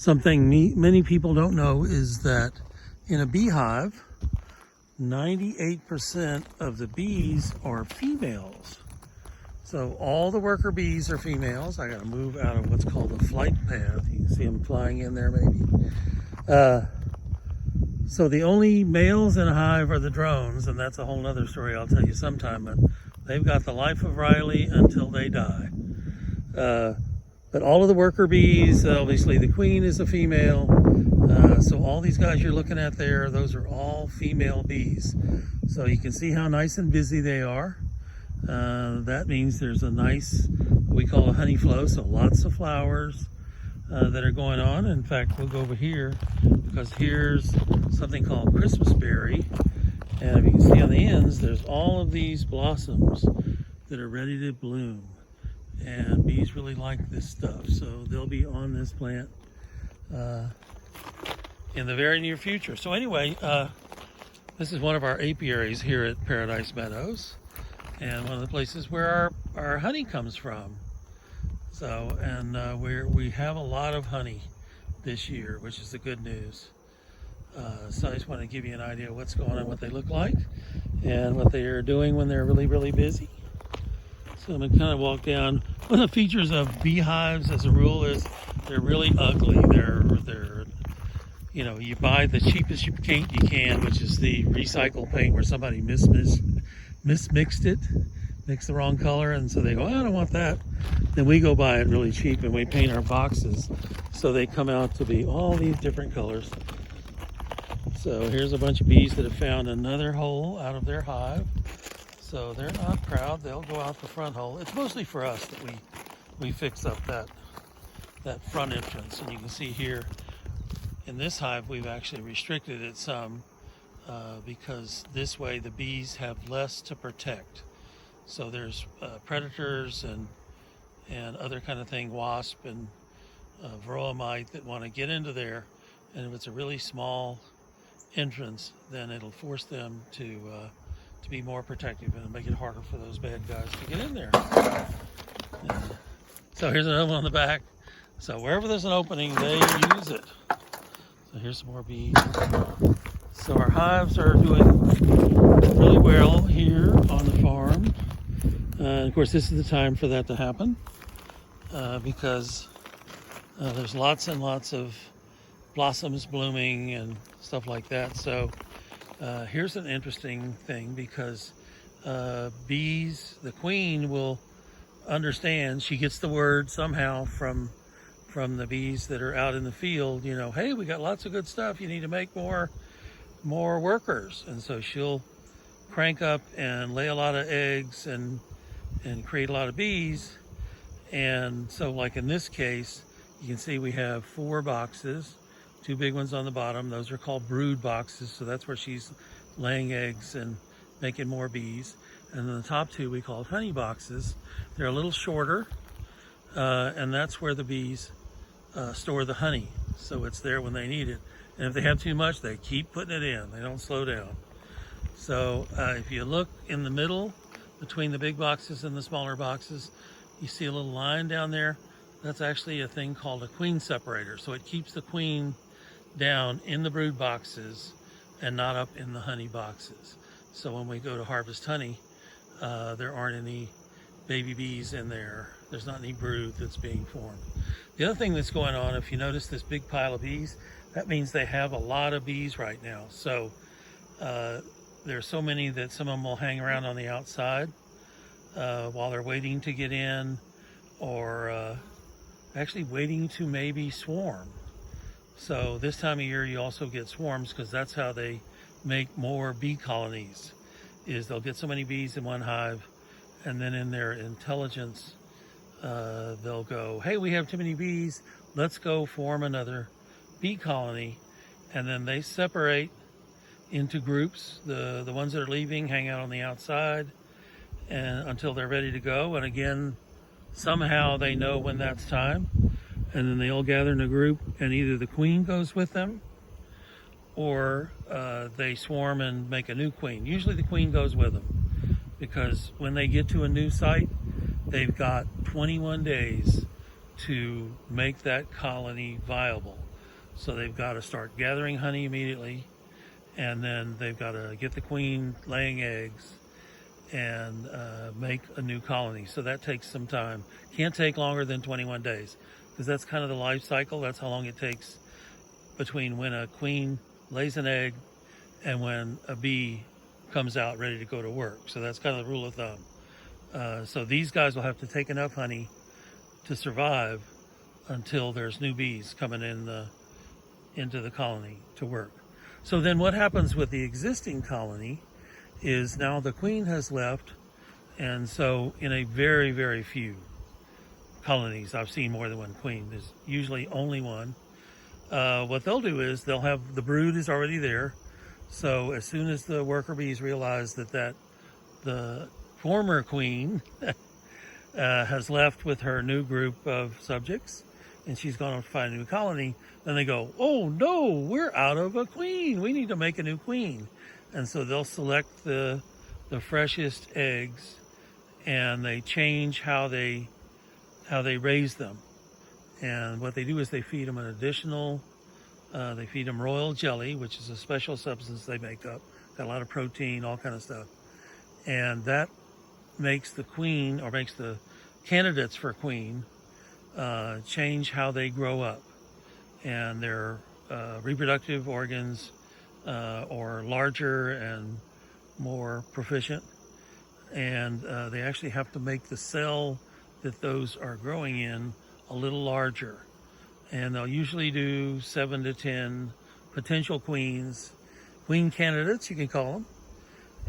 Something many people don't know is that in a beehive, 98% of the bees are females. So all the worker bees are females. I gotta move out of what's called a flight path. You can see them flying in there maybe. So the only males in a hive are the drones, and that's a whole nother story I'll tell you sometime, but they've got the life of Riley until they die. But all of the worker bees, obviously the queen is a female. So all these guys you're looking at there, those are all female bees. So you can see how nice and busy they are. That means there's a nice, what we call a honey flow, so lots of flowers that are going on. In fact, we'll go over here because here's something called Christmas berry. And if you can see on the ends, there's all of these blossoms that are ready to bloom. And bees really like this stuff, so they'll be on this plant in the very near future. So anyway, this is one of our apiaries here at Paradise Meadows, and one of the places where our honey comes from. So, and we have a lot of honey this year, which is the good news. So I just want to give you an idea of what's going on, what they look like, and what they are doing when they're really, really busy. So I'm going to kind of walk down. One of the features of beehives, as a rule, is they're really ugly. They're you know, you buy the cheapest paint you can, which is the recycled paint where somebody mismixed it, mixed the wrong color, and so they go, I don't want that. Then we go buy it really cheap and we paint our boxes so they come out to be all these different colors. So here's a bunch of bees that have found another hole out of their hive. So they're not proud, they'll go out the front hole. It's mostly for us that we fix up that front entrance. And you can see here in this hive, we've actually restricted it some because this way the bees have less to protect. So there's predators and other kind of thing, wasp and varroa mite that want to get into there. And if it's a really small entrance, then it'll force them to be more protective and make it harder for those bad guys to get in there. So here's another one on the back. So wherever there's an opening, they use it. So here's some more bees. So our hives are doing really well here on the farm. Of course, this is the time for that to happen because there's lots and lots of blossoms blooming and stuff like that. So here's an interesting thing because bees, the queen will understand, she gets the word somehow from the bees that are out in the field, you know, hey, we got lots of good stuff, you need to make more workers. And so she'll crank up and lay a lot of eggs and create a lot of bees. And so like in this case, you can see we have 4 boxes, 2 big ones on the bottom. Those are called brood boxes. So that's where she's laying eggs and making more bees. And then the top 2 we call honey boxes. They're a little shorter, and that's where the bees store the honey. So it's there when they need it. And if they have too much, they keep putting it in. They don't slow down. So if you look in the middle between the big boxes and the smaller boxes, you see a little line down there. That's actually a thing called a queen separator. So it keeps the queen down in the brood boxes and not up in the honey boxes. So when we go to harvest honey, there aren't any baby bees in there. There's not any brood that's being formed. The other thing that's going on, if you notice this big pile of bees, that means they have a lot of bees right now. So there's so many that some of them will hang around on the outside while they're waiting to get in, or actually waiting to maybe swarm. So this time of year you also get swarms because that's how they make more bee colonies, is they'll get so many bees in one hive, and then in their intelligence they'll go, hey, we have too many bees, let's go form another bee colony. And then they separate into groups. The ones that are leaving hang out on the outside and until they're ready to go, and again somehow they know when that's time, and then they all gather in a group, and either the queen goes with them or they swarm and make a new queen. Usually the queen goes with them because when they get to a new site, they've got 21 days to make that colony viable. So they've got to start gathering honey immediately, and then they've got to get the queen laying eggs and make a new colony. So that takes some time. Can't take longer than 21 days because that's kind of the life cycle. That's how long it takes between when a queen lays an egg and when a bee comes out ready to go to work. So that's kind of the rule of thumb. So these guys will have to take enough honey to survive until there's new bees coming into the colony to work. So then what happens with the existing colony is now the queen has left, and so in a very, very few colonies, I've seen more than one queen. There's usually only one. What they'll do is they'll have the brood is already there. So as soon as the worker bees realize that the former queen has left with her new group of subjects, and she's gone to find a new colony, then they go, oh no, we're out of a queen. We need to make a new queen. And so they'll select the freshest eggs, and they change how they raise them. And what they do is they feed them an additional, they feed them royal jelly, which is a special substance they make up. Got a lot of protein, all kind of stuff. And that makes the queen, or makes the candidates for queen, change how they grow up. And their reproductive organs are larger and more proficient. And they actually have to make the cell that those are growing in a little larger. And they'll usually do 7 to 10 potential queen candidates, you can call them.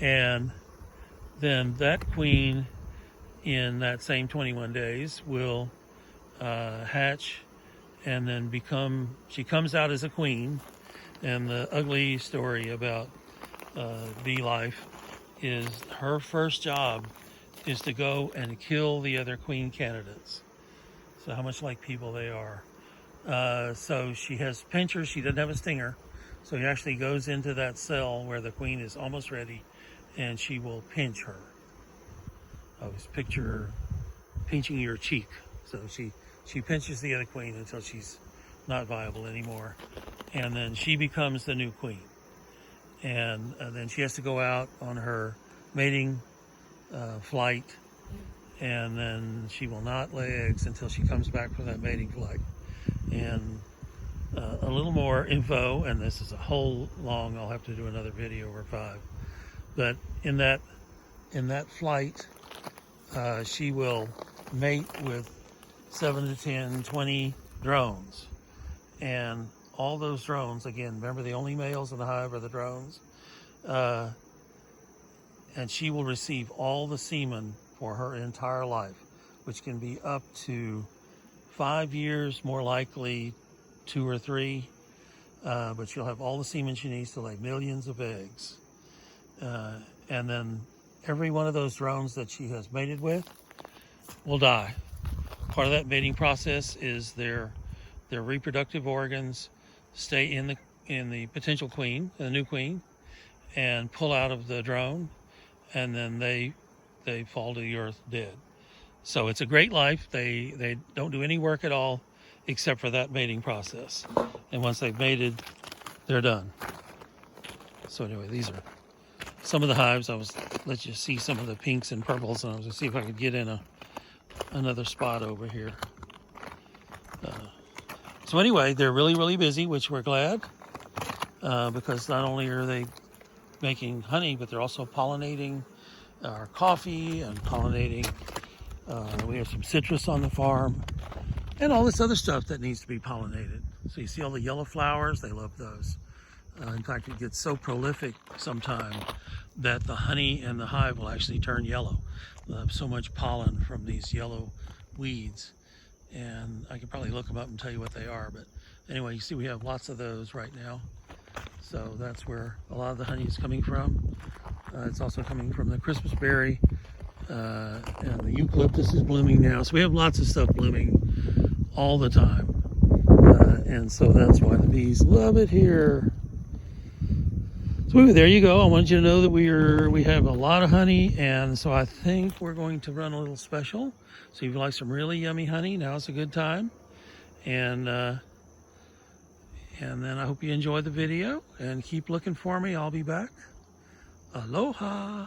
And then that queen in that same 21 days will hatch and then she comes out as a queen. And the ugly story about bee life is her first job is to go and kill the other queen candidates. So how much like people they are. So she has pinchers, she doesn't have a stinger. So he actually goes into that cell where the queen is almost ready, and she will pinch her. I always picture her pinching your cheek. So she pinches the other queen until she's not viable anymore. And then she becomes the new queen. And then she has to go out on her mating flight, and then she will not lay eggs until she comes back from that mating flight. And a little more info, and this is a whole long, I'll have to do another video or 5. But in that flight, she will mate with 7 to 10, 20 drones. And all those drones, again, remember the only males in the hive are the drones. And she will receive all the semen for her entire life, which can be up to 5 years, more likely 2 or 3. But she'll have all the semen she needs to lay millions of eggs. And then every one of those drones that she has mated with will die. Part of that mating process is their reproductive organs stay in the potential queen, the new queen, and pull out of the drone, and then they fall to the earth dead. So it's a great life. They don't do any work at all except for that mating process. And once they've mated, they're done. So anyway, these are some of the hives. I was let you see some of the pinks and purples, and I was gonna see if I could get in another spot over here. So anyway, they're really, really busy, which we're glad, because not only are they making honey, but they're also pollinating our coffee and pollinating, we have some citrus on the farm and all this other stuff that needs to be pollinated. So you see all the yellow flowers, they love those. In fact, it gets so prolific sometime that the honey in the hive will actually turn yellow. They'll have so much pollen from these yellow weeds. And I could probably look them up and tell you what they are. But anyway, you see we have lots of those right now. So that's where a lot of the honey is coming from. It's also coming from the Christmas berry. And the eucalyptus is blooming now. So we have lots of stuff blooming all the time. And so that's why the bees love it here. So there you go. I wanted you to know that we have a lot of honey, and so I think we're going to run a little special. So if you like some really yummy honey, now's a good time. And And then I hope you enjoyed the video and keep looking for me. I'll be back. Aloha.